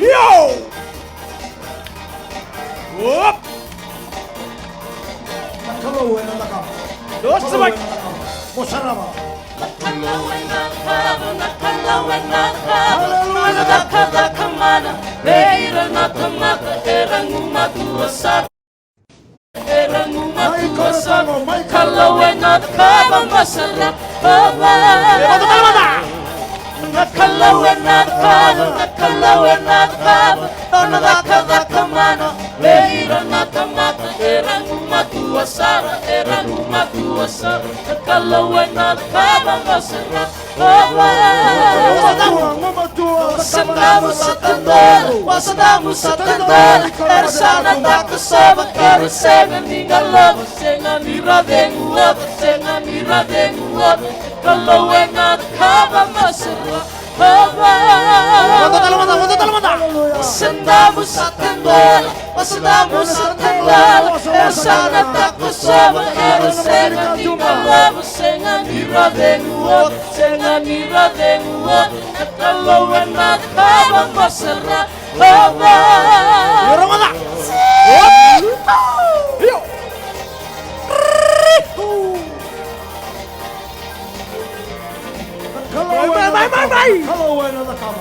Yo! Whoop! Nakalawe na nakam. Dos sabay. Mosarama. Nakalawe na kamana. Beira na kamata. Erang umaduasa. Erang umaduasa. Nakalawe na kaba masarap. Nakalawe na kaba. Nakalawe kamana. Beira na kamata. Erang umaduasa. Erang umaduasa. Nakalawe na kaba masarap. Wasadamu sa tandal. Ersana tak kesaba. Ersena ningalab. Senga niradenguat. Senga niradenguat. Nakalawe na kaba masarap. Wasadamu sa tandal. Wasadamu sa tandal. Ersana tak kesaba. Ersena ningalab. Senga niradenguat. Senga niradenguat. Nakalawe na kaba masarap. Nakalawe na nakam.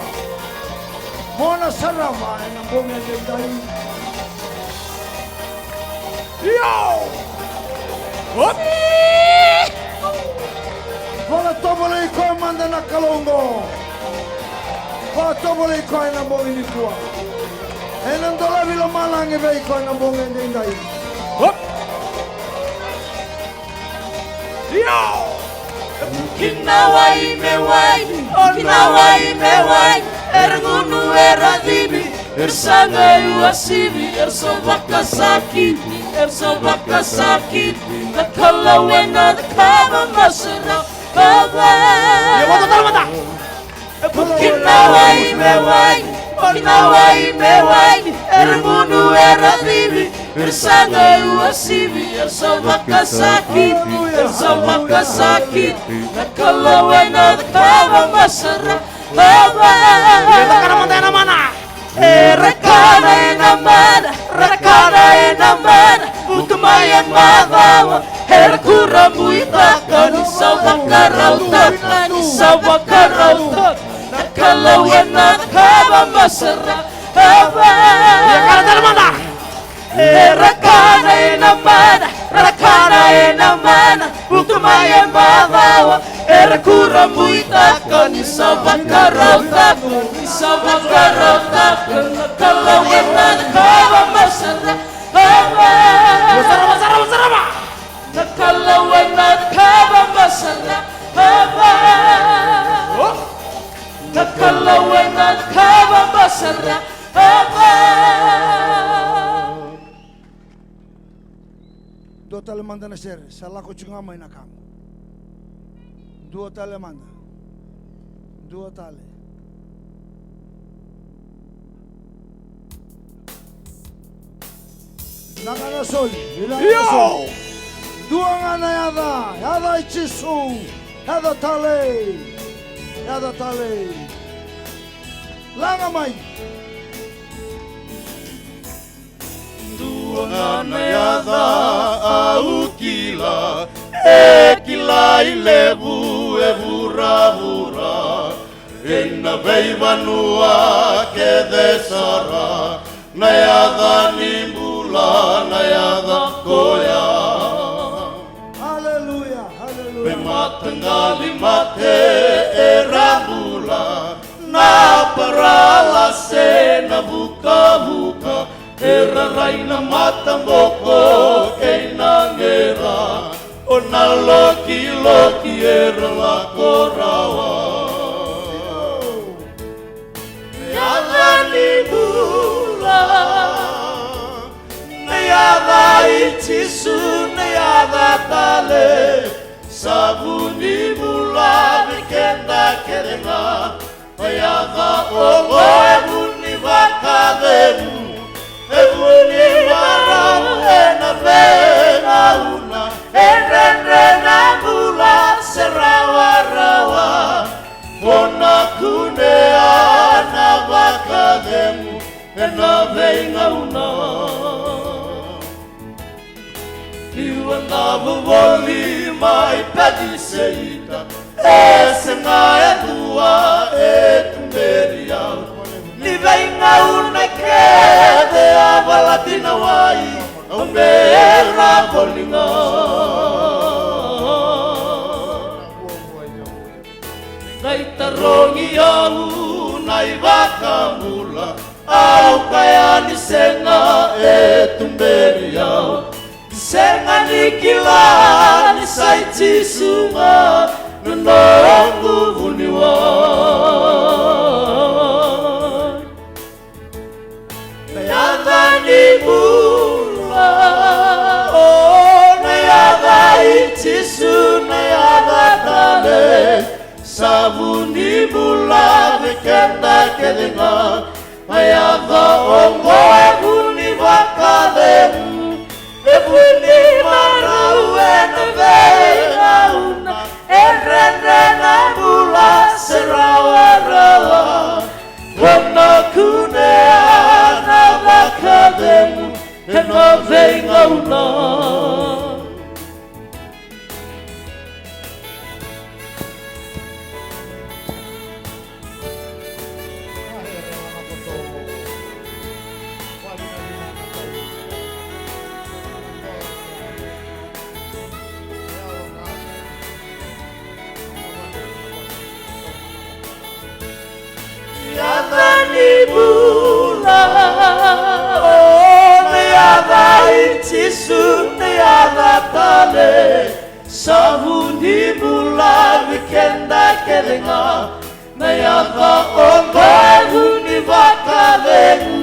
Mona sarama na bunga dai. Yo! Whoop! Wala tobole ko manda na kalongo. Wala tobole ko na bunga ni tua. Enang dola bilo malang ebe ko na bunga dai. Whoop! Yo! Kinawai mewai, kinawai mewai, erngunu eradibi, ersangai wasibi, ersabaka sakiti, ersabaka sakiti, nakalawe na kaba masarap. Kinawai mewai, kinawai mewai, erngunu eradibi, ersangai wasibi, ersabaka sakiti, ersabaka sakiti, nakalawe na kaba masarap. Rekana enamana, utmayan magawa, herkurambu itakan, isawakarautan, nakalawe na kaba masarap. Rekana enamana, utmayan magawa, herkurambu itakan, isawakarautan, nakalawe na kaba masarap. Nakalawe na kaba masarap. Nakalawe na kaba masarap. Dua tali manda na Sere, salako chungamay na kam. Dua tali manda. Dua tali. Nakana Soli, Yo! dua ngana yada Jisu, yada tali, langa mai. Tuangana yada aukila, kila ilevu evura, ena veivanua ke desara, na yada nimbula, na yada koya. Haleluya, haleluya. Pematanggali mate erabula, na parala se na buka, era raina matamboko e nangera, o na loki era la korawa. Yada nimbula, na yada Jisu, na yada tale, sabuni mula vikenda kerena, na yada ogo ebuni vakademu. Ebuni warau ena vena una, enrena mula serawa, mona kunea na vakademu. ena venga una Liwa na vuvoli mai pediseita Esenga edua etumberia Li venga una kede avalatina wai Ombera bolinga Gaitarongi au naivaka mula Au kaya ni senga etumberia Senga nikila ni saiti sunga Nunongu vuniwa Nayada ni mula Nayada itisu Nayada tale Sabuni mula Vikenda kedenga Nayada ongo Evuni vakademu Evuni marau eneveina Errena mula serawarawa Wana kunea na vakademu Eneveina una Nibula, Nayada Jisu, Nayada Tale, Savu Nibula, Vikenda Kedenga, Nayada Ongo, Evuni Vakademu,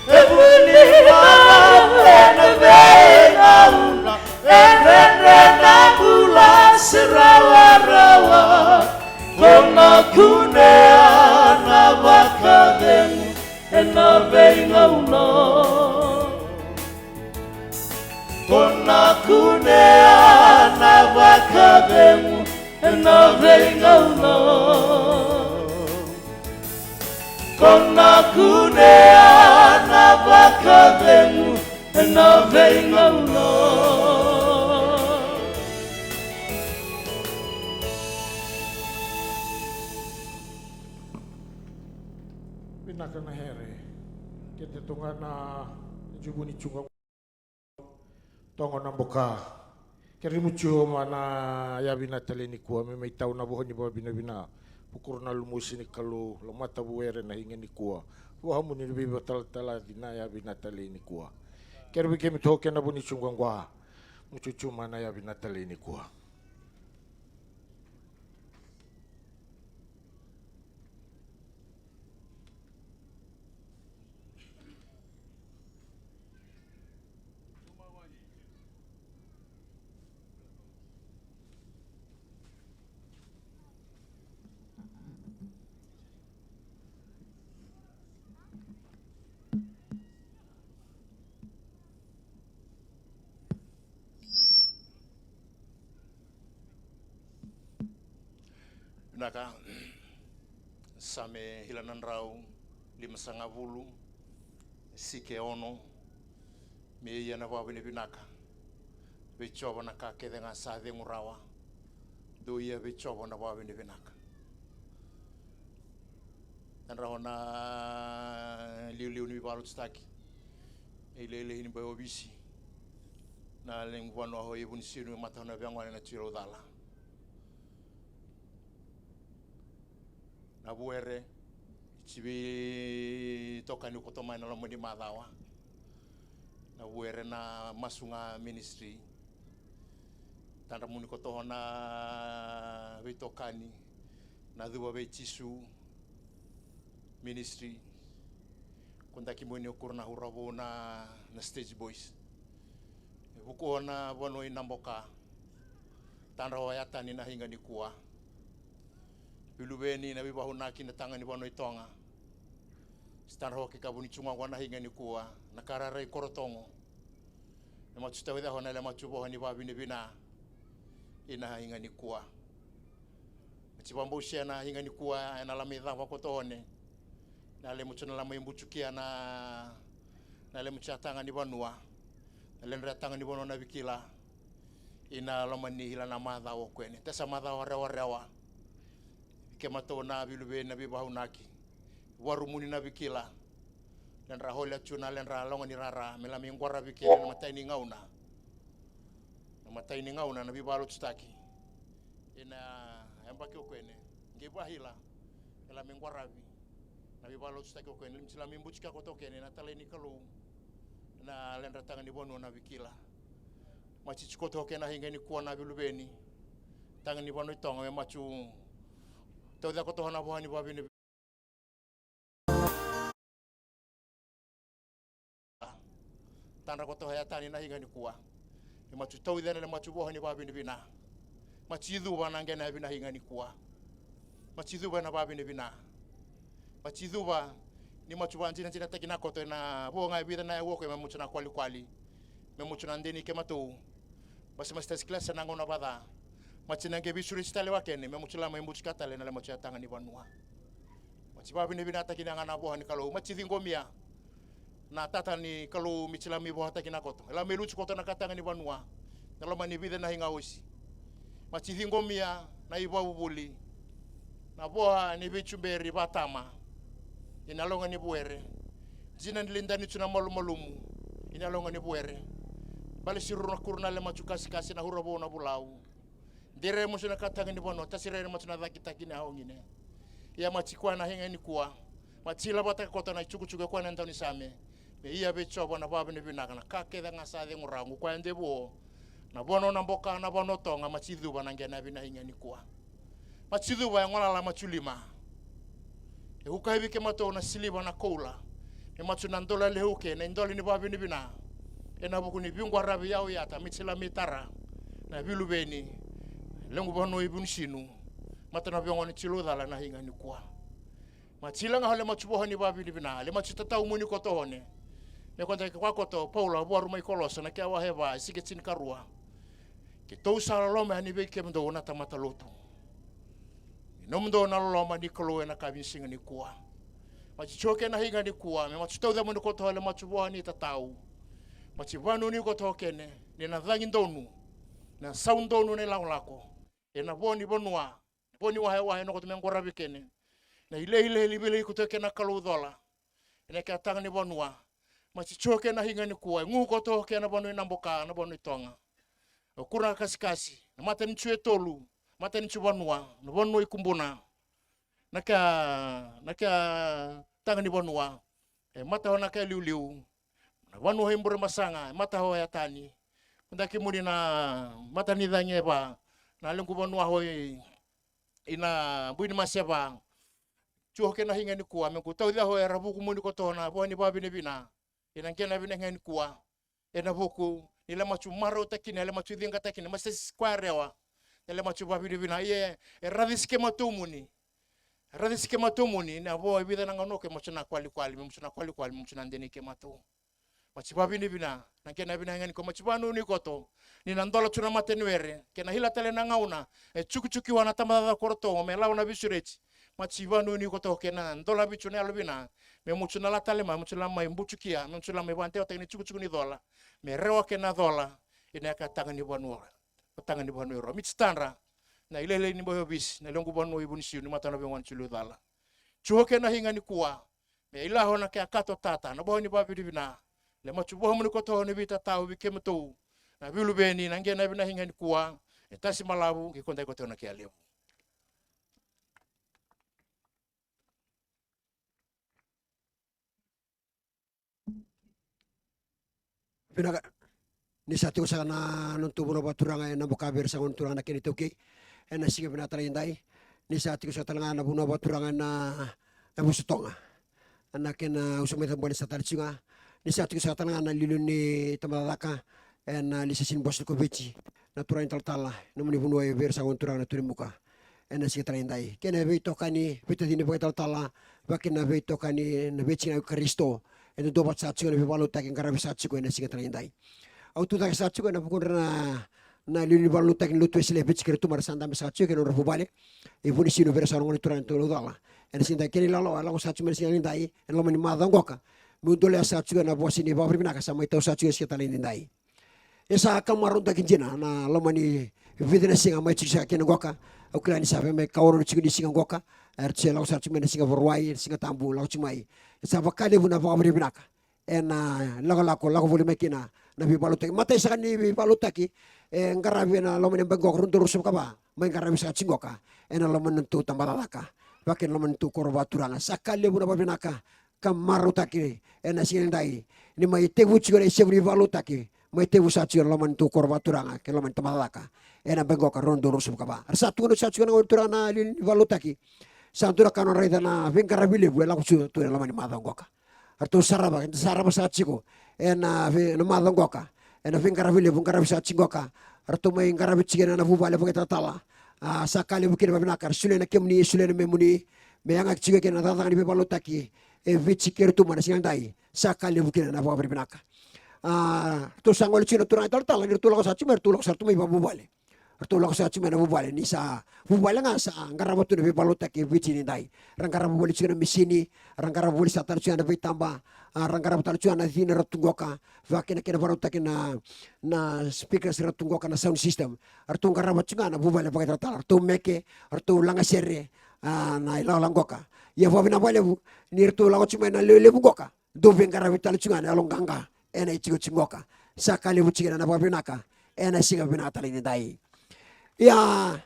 Evuni Vakademu, Enrena Bula, Serawarawa, Kona kunea na vakademu ena venga una Kona kunea na vakademu ena venga una Kona kunea na vakademu ena venga una Pinaka na here. Kita tunga na jubu ni chunga tongo na boka. Keri mucho mana ya bina tali ni kuwa me mai tau na bohoni ba bina bina. Pukur na lumusi ni kalu lamata buere na hinga ni kuwa. Wa hamu ni bibi batal tala dina ya bina tali ni kuwa. Keri bike mi toke na buni chunga ngwa. Mucho mana ya bina tali ni kuwa. Naka same hilanan rau 5.10 sike ono me yana wa bene binaka be choba na ka ke nga sa de murawa do ia be choba na wa bene binaka tan raona liu ni balut staki ile ni bayo bisi na leng wano ho ibun sinu matana bangwana na tiro dala na buere chibi toka ni kotoma na lomo di madawa na buere na masunga ministry tanda muni kotohona vitokani na dua be Jisu ministry kunda kimoni okurna hurabo na stage boys bukuona bono inamboka tanda hoyata ni na hinga ni kuwa Pilubeni na bibahuna kina tanga ni bono itonga star hoki kabuni chunga wana hinga ni kuwa na kararai KOROTOGO na machuta weda hona le machubo ni babi ni bina ina hinga ni kuwa chibambo shena hinga ni kuwa na lamidha wakotohone na le mutu na lama imbuchukia na le mutu atanga ni Vunau na le ratanga ni Vunau na vikila ina lama ni hila na madha o kwene tesa madha o rewa ke mato na bilube na bibahunaki warumuni na vikila len rahola tuna len ralonga ni rara melami ngwara vikila na matai ni ngauna na bibalo tutaki ina embaki okwene ngibahila melami ngwara na bibalo tutaki okwene mchilami mbuchika kotokene na taleni kalu na len ratanga ni Vunau na vikila machichiko toke na hinga ni kuona bilubeni tanga ni Vunau tonga me machu tawda ko to na bohani babini tanda ko to ya tani na hinga ni kuwa me machu tawda na machu bohani babini bina machidu bana ngena bina hinga ni kuwa machidu bana babini bina machidu ba ni machu banjina jina takina ko to na bonga bida na wo ko me machu na kwali me machu na ndeni ke matu basi mastas class na ngona bada machina nge bisuri stale wakene me muchula mai mbuchika tale na le machi atanga ni Vunau machi babi ne binata kina ngana boha ni kalau machi ngomia na tata ni kalau michila mi boha takina koto la meluchu koto na katanga ni Vunau na lo mani bide na hinga osi machi ngomia na iba ubuli na boha ni bichumberi batama inalonga ni buere jina nilinda ni tuna malumumu inalonga ni buere bali siruna kurna le machu kasi na hurabo na bulau dire musuna katanga ni Vunau tasire machuna dhaki na hongine ya machikwa na hinga ni kuwa machila bata kota na chukuchuke kwa nanda ni same me iya becho bona babe ni binaka na kakeda ngasa de ngurangu kwa ndebo na Vunau na mboka na Vunau tonga machidu bana ngena bina hinga ni kuwa machidu ba ngola la machulima e ukahibi ke mato na siliba na koula e machuna ndola le huke na ndoli ni babe ni bina ena buku ni bingwa rabi yao yata michila mitara na bilubeni lengu Vunau ibunshinu matana biongo ni chilo dala na hinga ni kuwa machila nga hale machuboha ni babi ni bina le machutata umuni koto hone me konta kwa koto Paula boaru mai kolosa na kia waheva sige chin karua ke tousa loma ni be kemdo na tamata lotu nomdo na loma ni kolo na kabinsinga ni kuwa machichoke na hinga ni kuwa me machutauda mun koto hale machuboha ni tatau machi Vunau ni koto kene ni na dhangi ndonu na saundonu ne laulako ena boni bonua boni wahe no koto mengora bikene na ile libele kutoke na kaludola ena ka tanga ni Vunau machichoke na hinga ni kuwa ngu koto ke na Vunau na mboka na Vunau tonga okura kasikasi na mata ni chue tolu mata ni Vunau na Vunau ikumbuna naka tanga ni Vunau mata hona ka liuliu na Vunau himbure masanga mata ho ya tani kunda kimuni na mata ni danye ba na lengu Vunau hoi ina buini maseba chuhoke na hinga ni kuwa mengu tau dia hoi rabuku muni kotona boani babi ne bina ina ngena bina hinga ni kuwa ena buku ila machu maro takini ila machu dinga takini masas kwarewa ila machu babi ne bina ye radhiske matumuni na bo bida na nganoke machu na kwali machu na ndeni ke matu machi babi ni bina na kena bina ngani ko machi Vunau ni koto ni nandola tuna matenwere kena hila tele na ngauna chuki wana tamada KOROTOGO me launa bisurechi machi Vunau ni koto kena ndola bichune albina me muchu na latale ma muchu la mai mbuchukia muchu la mai bante oteni chuki ni dola me rewa kena dola ina ka tanga ni Vunau ro michtanra na ile ni boyo bis na longu Vunau ibunisiu ni matana bengon chulu dala chuhoke na hinga ni kuwa me ila hona ka kato tata na boho ni babi bina le machu boho mun koto ni bita tau bikemeto na bilubeni na ngena bina hinga ni kuwa etasi malabu ki konta koto na kialeo Pinaga ni satu sana nuntu buro baturanga na bukaber sa unturanga na kinitoki na sige pinatala indai ni satu sa talanga na buno baturanga na busutonga na kena usumeta boni sa tarchinga ni satu sa talanga na liluni tamalaka na lisesin bos ko bechi na turain taltala na muni buno ber sa unturanga na turimuka na sige tala indai kena veito kani veito dini boy taltala bakina veito kani na bechi na Kristo eno dobat satsu na bibalo takin karabi satsu ko na sige tala indai auto tak satsu ko na pukon na lili balu takin lutu esle bich kere tumar sanda me satsu ke no rafu bale e boni sino vera sarong ni turan to dala ena sinta kini lalo ala ko sa chuma singa ndai ena lomani madang goka mundole sa chuma na bosi ni babri binaka sa mai tau sa chuma sia tali ndai esa kamaron ta kinjina na lomani videna singa mai chisa kina goka okulani sa me kaoro chigni singa goka erche lao sa chuma singa vorwai singa tambu lao chumai sa bakale buna babri binaka ena lago voli mekina na bibalutaki mata isa ni bibalutaki ngarabi na lomani bengok rundur rusum kaba mai ngarabi sa chingoka ena lomani tu tambalaka bakin lomani tu korbaturanga sakale buna babinaka kamarutaki ena sinendai ni mai tevu chigore sebri balutaki mai tevu sa chigore lomani tu korbaturanga ke lomani tambalaka ena bengok rundur rusum kaba satu no sa chigore urturana li balutaki santura kanon reda na vengarabi le buela kuchu tu lomani madangoka arto saraba sa chiko ena na madongoka ena vingarabi sa chingoka arto mai ngarabi chigena na vuvale bogeta tala sakali bukina babinakar sulena kemni sulena memuni meanga chiga kena tata ni bebalotaki vichi kertu mana sinandai sakali bukina na babri binaka to sangol chino turang tala ni tulak sa chimer tulak sa tumai babuvale tulak sa chimer na vuvale ni sa vuvale nga sa ngarabatu ni bebalotaki vichi ni dai rangarabu boli chigena misini rangarabu boli satan chigena vitamba rangarabu tal chigena dina ratungoka vakina kena barotaki na speakers ratungoka na sound system artu ngarabu chigena vuvale pakai tal artu meke artu langa sere na ila langoka ya vavina vale ni artu lango chigena lebu goka do vengarabu tal chigena alonganga ena ichigo chingoka sakali buchigena na babinaka ena singa binata ni dai ya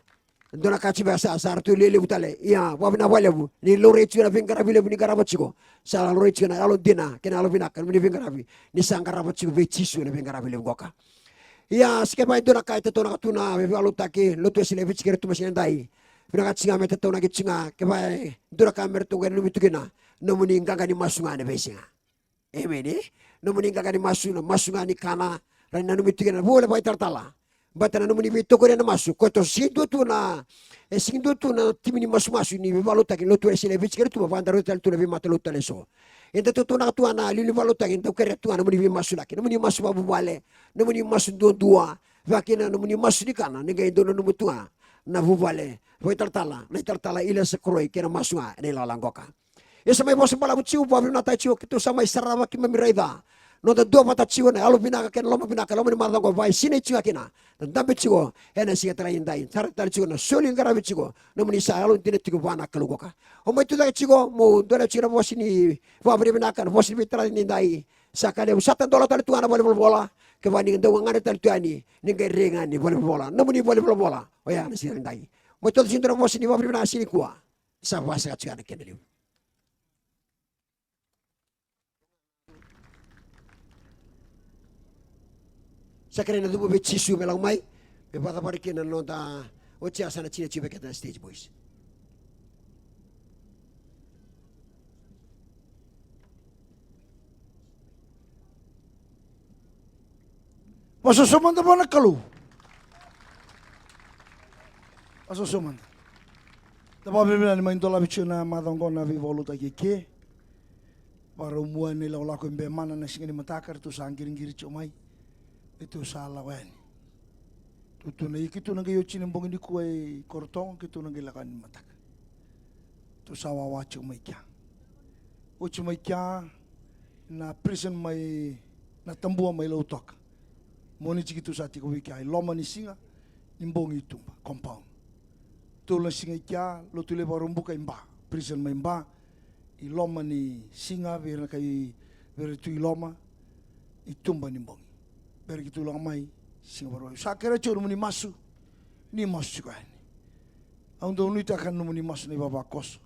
dona kachi basa sartu lele butale ya wabina walebu ni lore chuna vingarabi le ni garabachiko sala lore chuna alo dina kena alo binaka ni vingarabi ni sangarabachiko ve Jisu le vingarabi le goka ya skeba dona kaita tona katuna ve alo taki lotu sile vichikere tu masina dai binaka chinga meta tona ki chinga keba dona kamer tu genu mitukina nomuni nganga ni masunga ne besinga amen nomuni nganga ni masunga ni kana rana mitukina bole bai tartala batana no muni vito kore na masu koto sindu tu na timini masu ni valuta ki lotu esile vichker tu vanda rotel tu le vimata lotu leso enta tu na tu na lili valuta ki enta kere tu na muni vimasu laki no muni masu babu vale no muni masu dua vakina no muni masu ni kana ni ga no mutua na vuvale voi tartala ila sekroi kena masu ne la langoka esa mai bosu bala buciu babu na tachiu kitu sama isarava ki memiraida no da dua mata chigo na alo binaka ken loma ni madango vai sine chiga kina dambe chigo ena siga tara indai tar chigo na soli ngarabi chigo no muni sa alo tine tigo bana kalugoka o mai tu da chigo mo dona chigo bosini vabri binaka bosini tara indai sakale $7 tali tuana boleh bola ke vani ndo ngane tali tuani ninga renga ni boleh bola no muni boleh bola o ya na siga indai mo tu sindro bosini vabri binaka sini kuwa sa basa chiga na keneli sakare na dubo be Jisu belang mai be bata parikina no da ochi asana chine chibe keta stage boys Paso sumanda bona kalu paso sumanda taba bebela ni maindola bichuna madongona vi voluta ke para umua ni la ko be mana na singini matakar tu sanggiring-giri chomai itu salah wen tutu na ikitu na gayo chinimbong ni kuai KOROTOGO kitu na gilakan matak tu sawa wachu mai kya uchu mai kya na prison mai na tambua mai lautok moni chikitu sati ko wikai loma ni singa nimbong itu compound tu la singa kya lo tu le barum buka imba prison mai imba I loma ni singa vera kai vera tu loma itumba nimbong ber gitu lang mai singa baru sakera churu ni masu juga ni ang do nita kan ni masu ni baba kos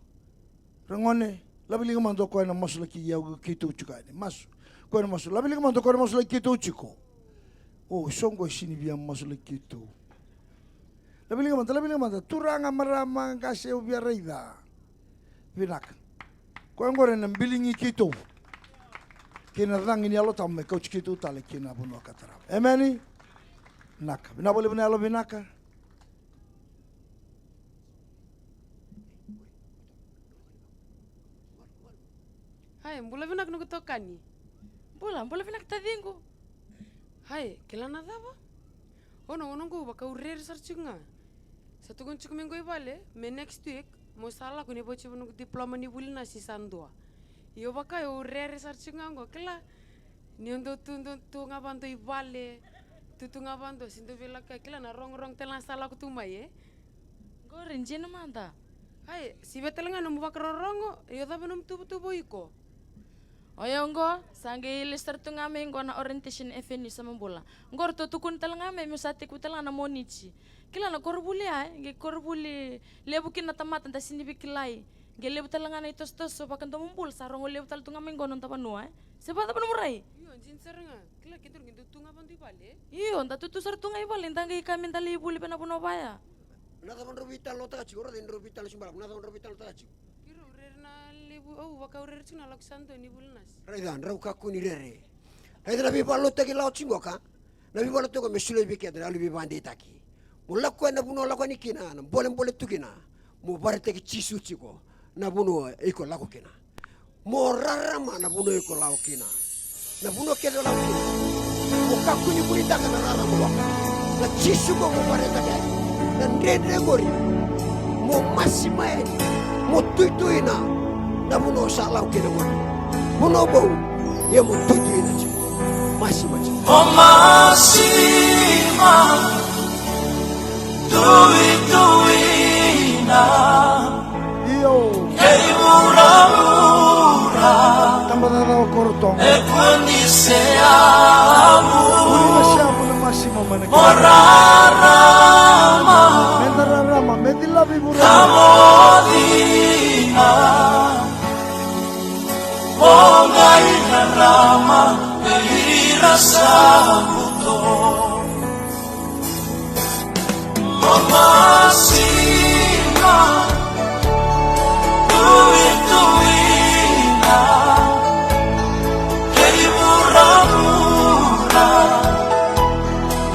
rangone labili man do ko na masu laki yaw kitu juga ni masu ko na masu labili man do ko na masu laki kitu chiko oh songo sini biam masu laki kitu labili man turanga marama kasih biar rida binak ko ngore na bilingi kitu kena rangi ni alo tamme coach kitu tale kena bunu katara emeni naka bina boleh bina alo binaka hai bola binak no kutokani bola binak tadingo hai kelana dava ono go baka urer sarchunga satu gon chuk mengo ibale me next week Mo salah ko ni bochi bunuk diploma ni bulina si sandua. Yo baka yo rere sarchingango kela. Ni untuk tu ngabantu ibale. Tu ngabantu sinto vela kela na rong telan salah ko tumai Gorin jena manta. Hai, si betelenga no mubakro rongo, yo tapi no tubo iko. Oyongo, sange lister tu ngame na orientation FNU sama bola. Ngor to tukun tel ngame musati ku tel na monichi. Kila na korbuli ge korbuli lebu kin na tamatan ta sini bikilai. Ge lebu tel ngana itos so pakan to mumpul sarong lebu tel tu ngame ngono tapanua. Seba tapan murai. Yo jin serenga, kila kintur tu ngaban tu bale. Iyo, nta tu sar tu ngai bale ntanga kami tali buli pena puno baya. Na taman robital lo tachi, ora den robital simbala, na taman robital tachi. Kiro rerna lebu waka urer chuna lak santo ni bulnas. Raidan, rau kaku ni rere. Raidan nabi palo teki lao chingoka. Nabi palo teko mesule biki adra alibi bandi taki. Mula ko na buno la ko ni kina, na boleh tukina. Mo bare teki Jisu chiko. Na buno iko la ko kina. Mo rarama na buno iko la ko kina. Na buno kedo la ko kina. Mo kaku ni burita kana rarama wa. Na Jisu ko mo bare teki. Na ndre gori. Mo masimae. Mo tuituina. Na buno salau kina gori. Buno bau. Ya mo tuituina chiko. Masima chiko. Oh masima. Tuituina. Iyo. Ei mura-mura. Tambah tata KOROTOGO. E quando siamo. Uri siamo na masima mana. Morarama. Mendararama, medilabi mura. Kamodina. Mongai rama. Irasa buto. Masima, tuituina, kei mura-mura,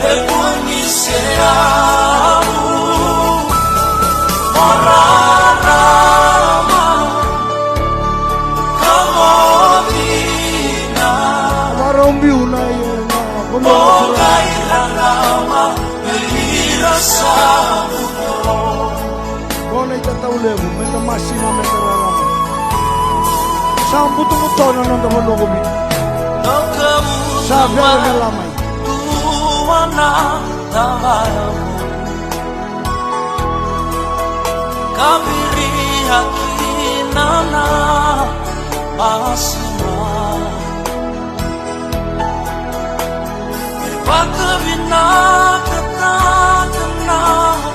e conheceamu, morarama, kamodina, Marombiuna yena. mongai rama, irasa Kona itatau lebu, menda masima mendararama. Sambutu mutono nonta manogo mi. Sabe ala lamai. Tuana tawaramu Kabiri hakinana asma Pakabina katakana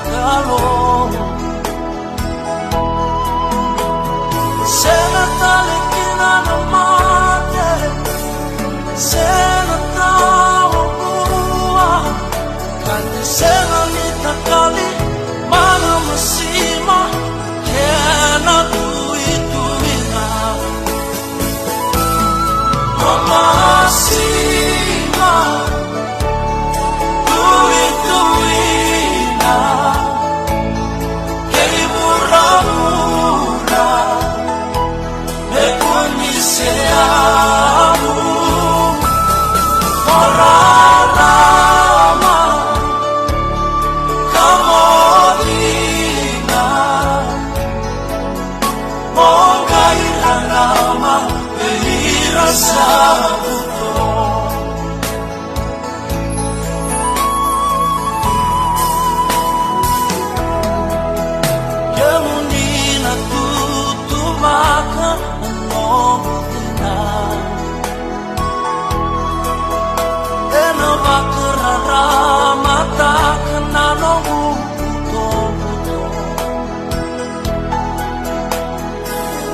kalong Sena talikina na mate Sena tawagua Kante sena nitakali Mana masima Kena tuituina Mamasima Tuituina Kei mura-mura Me conheceamu Morarama Kamodina Mongai rarama Irasa buto Kemunina tutubaka Nongina Ena bakararama Takana nongu buto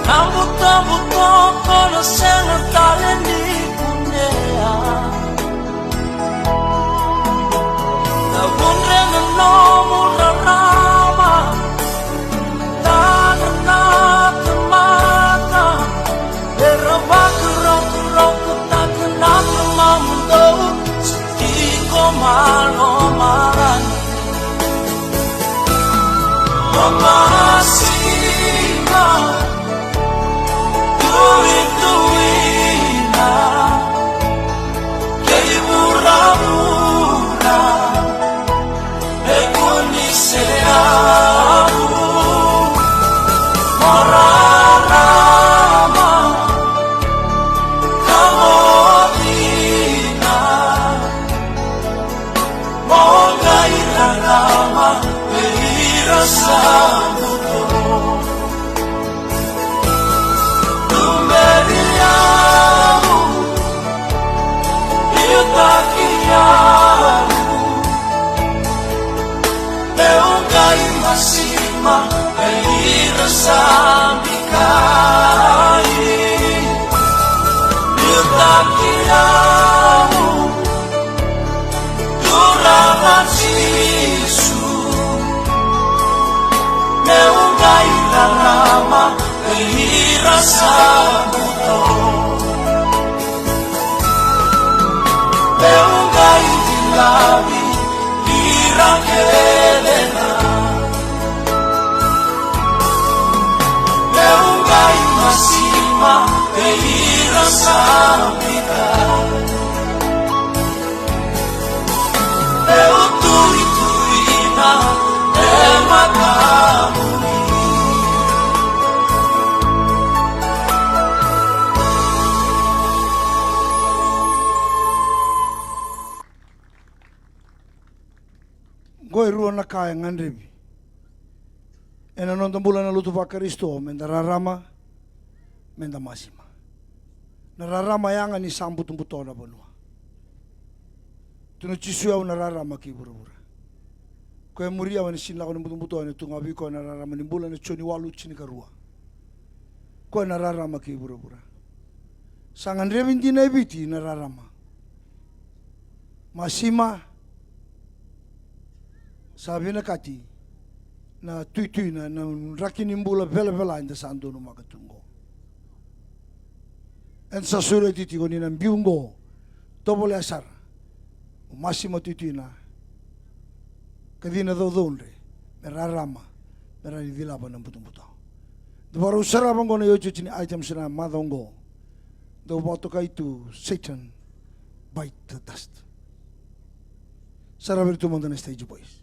Nambuto-buto Kono senga taleni kunea Nabunre na nomu rarama Takana tamata Era bakaroko takana kamamundo Sutiko malo marani Mamasima Tuituina sambuto Numeriamo Io tachiamo Leungai masima Elira sambikai Io tachiamo Durama Jisu Leungai larama Elira sambuto Leungai dilabi Lira kelena Leungai masima Elira sambikai Leu turi-turina Makamu Goi rua na kaya ngandrebi. Ena nonton bulan na lutu pakaristo, menda rarama, menda masima. Na rarama yanga ni sambu tumbutona banua. Tuna Jisu au na rarama ki bura-bura. Koe muria wani sinla ko ni mutumbutona tungabi ko na rarama ni bulan na choni walu chini karua. Koe na rarama ki bura-bura. Sangandrebi ndina ibiti na rarama. Masima, sabi na kati na tui na rakinimbula vela inda santo no makatungo. En sa sura titi ko ni ng biungo tobole asar. Masima tui na kadina dodonre merarama merani vilapa ng putung-putung. Dabaru sarabang ko na yocho chini item sina madongo. Do boto ka itu Satan bite the dust. Sarabir tumonda na stage boys.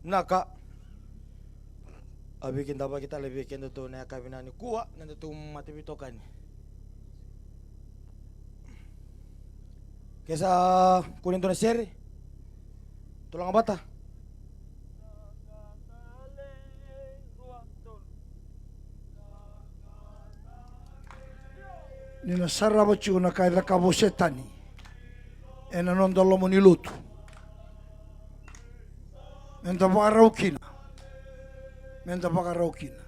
Naka abikin dapat kita lebih kendo tu na kabinani kuwa nanti tu mati bitokan. Kesa kunin tu na Sere tulang bata. Nina saraba chiu na kai rakabo setani. Ena non dolomo ni lutu. Menta pakaraukina. Menta pakaraukina.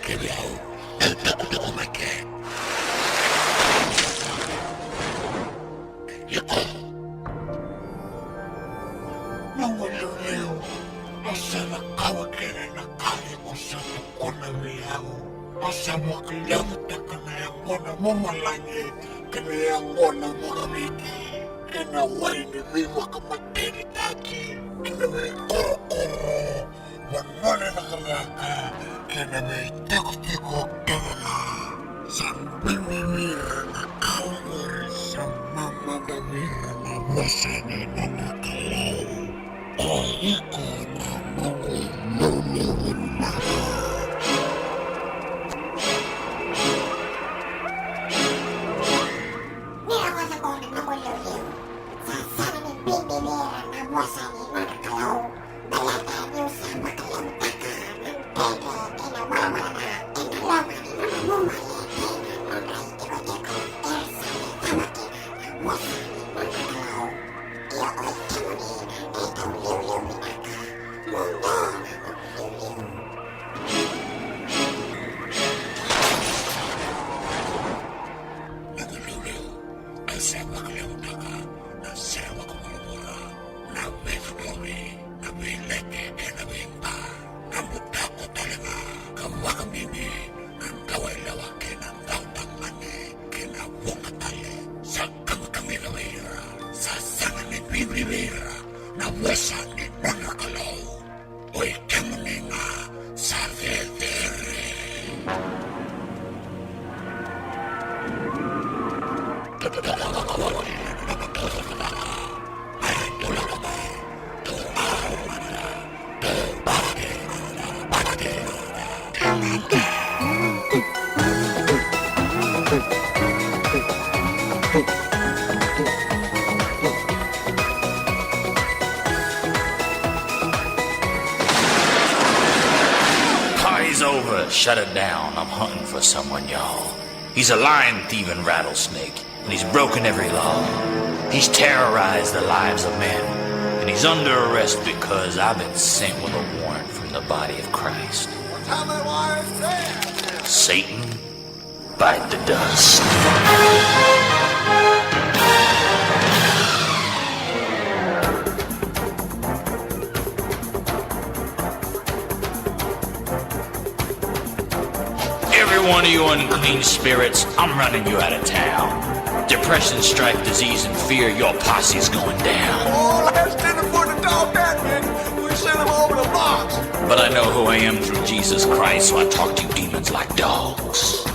kebiau kokotogo meke yako nangoluleu asana kawakere na kali kusama kona wiau asama kilamu takana yang kona momalangi kena yang kona mokamiki kena waini viva kamateri taki kena we koro wanone na karaka kena we teko kena sampai mimira na kawari sama magawira na wasani na nakalau Oiko na mongo lulewin na Shut it down. I'm hunting for someone, y'all. He's a lying, thieving rattlesnake, and he's broken every law. He's terrorized the lives of men, and he's under arrest because I've been sent with a warrant from the body of Christ. Satan, bite the dust. One of you unclean spirits, I'm running you out of town. Depression, strife, disease, and fear, your posse's going down. Oh, last dinner for the dog that man. We sent him over the box. But I know who I am through Jesus Christ, so I talk to you demons like dogs.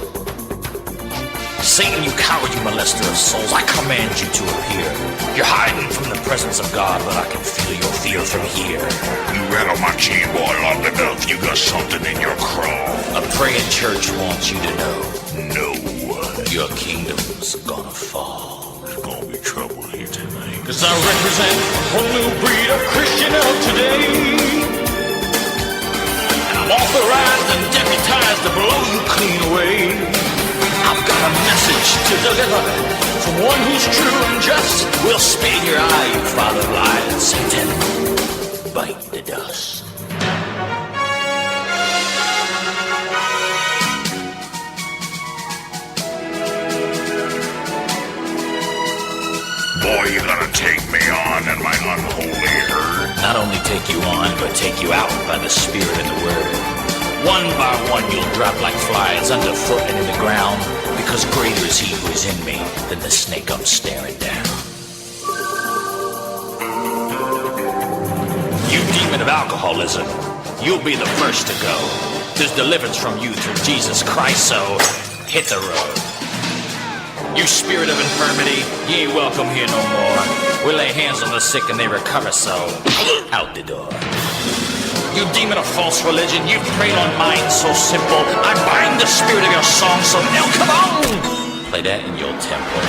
Satan, you coward, you molester of souls, I command you to appear. You're hiding from the presence of God, but I can feel your fear from here. You rattle my chain, boy, long enough. You got something in your craw. A praying church wants you to know. No. Your kingdom's gonna fall. There's gonna be trouble here tonight. 'Cause I represent a whole new breed of Christian of today. And I'm authorized and deputized to blow you clean away. I've got a message to deliver from one who's true and just. Will spit in your eye, you father of lies. Satan, bite the dust. Boy, you're gonna take me on and my unholy herd. Not only take you on, but take you out by the Spirit and the Word. One by one you'll drop like flies underfoot and in the ground, because greater is he who is in me than the snake I'm staring down. You demon of alcoholism, you'll be the first to go. There's deliverance from you through Jesus Christ, so hit the road. You spirit of infirmity, ye ain't welcome here no more. We lay hands on the sick and they recover, so out the door. You demon of false religion, you've preyed on minds so simple. I bind the spirit of your song, so now come on! Play that in your temple.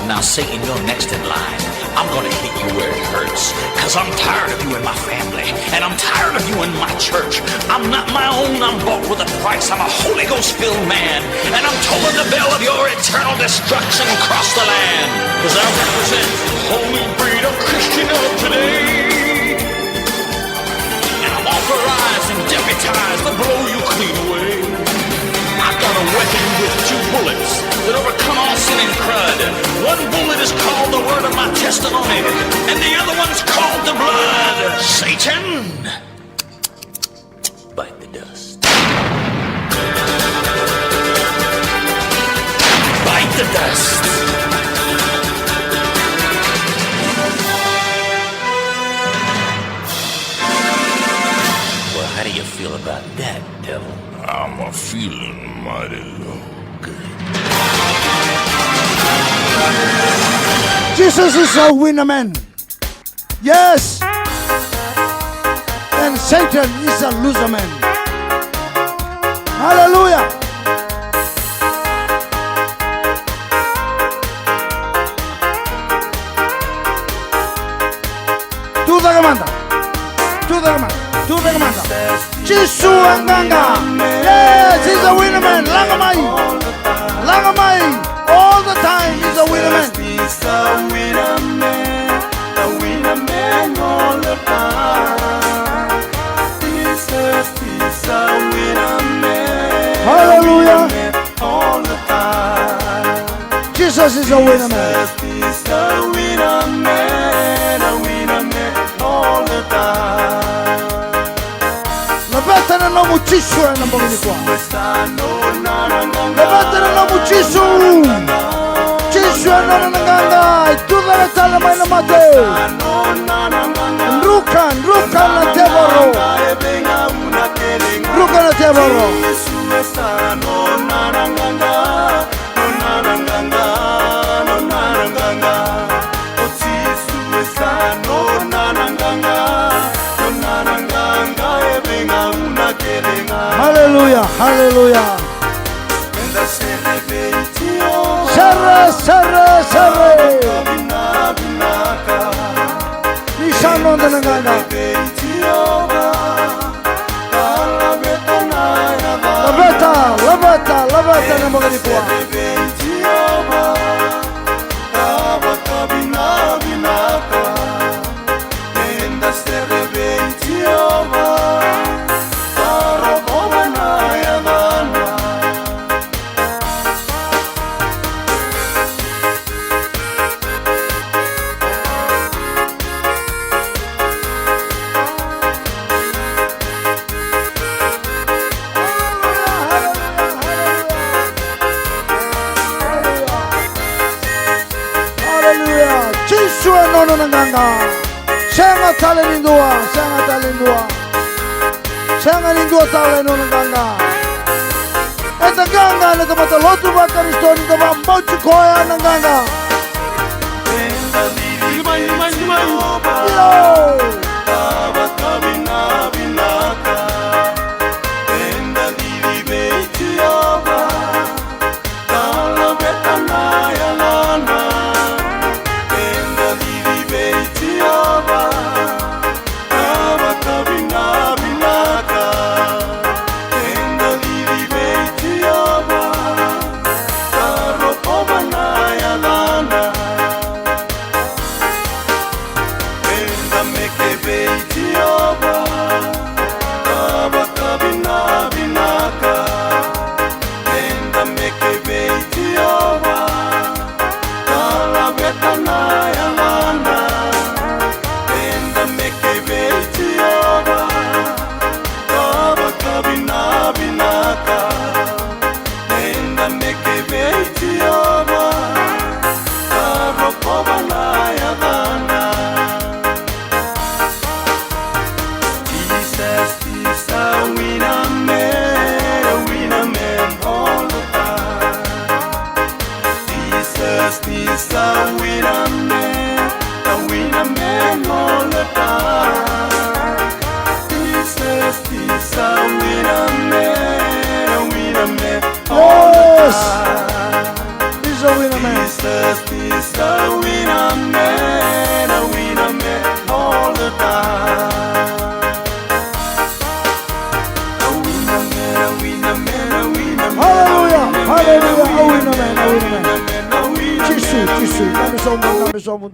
Now Satan, you're next in line. I'm gonna hit you where it hurts. 'Cause I'm tired of you in my family. And I'm tired of you in my church. I'm not my own, I'm bought with a price. I'm a Holy Ghost-filled man. And I'm tolling the bell of your eternal destruction across the land. 'Cause I represent a holy breed of Christian of today. bullets that overcome all sin and crud. One bullet is called the word of my testimony, and the other one's called the blood. Satan, bite the dust. Bite the dust. Well, how do you feel about that, devil? I'm feeling mighty low. Jesus is a winner man. Yes. And Satan is a loser man. Hallelujah. Tu da comanda. Tu da comanda. Tu da comanda. Jisu anganga. Yes, he's a winner man. Langamai. Langamai. All the time he's a winner man. He's a winner man all the time. Jesus is a winner man. Hallelujah. All the time. Jesus is a winner man. Jesus is a winner man all the time. Levatana no muchisho na mbongini kwa. Levatana no muchisho. Chisho na nanganga. Ituda na tala mai na mate. Nruka na teboro. Nruka na teboro. Hallelujah, hallelujah. Sere, Sere, Sere. Nishano na nanganga. Labata na mbongini kwa. No nanganga. Senga tale lindua. Senga lindua tale no nanganga. Eta ganga na kamata lotu ba karistoni da ba mochi koya nanganga. Jisu, Jisu, dami sombong.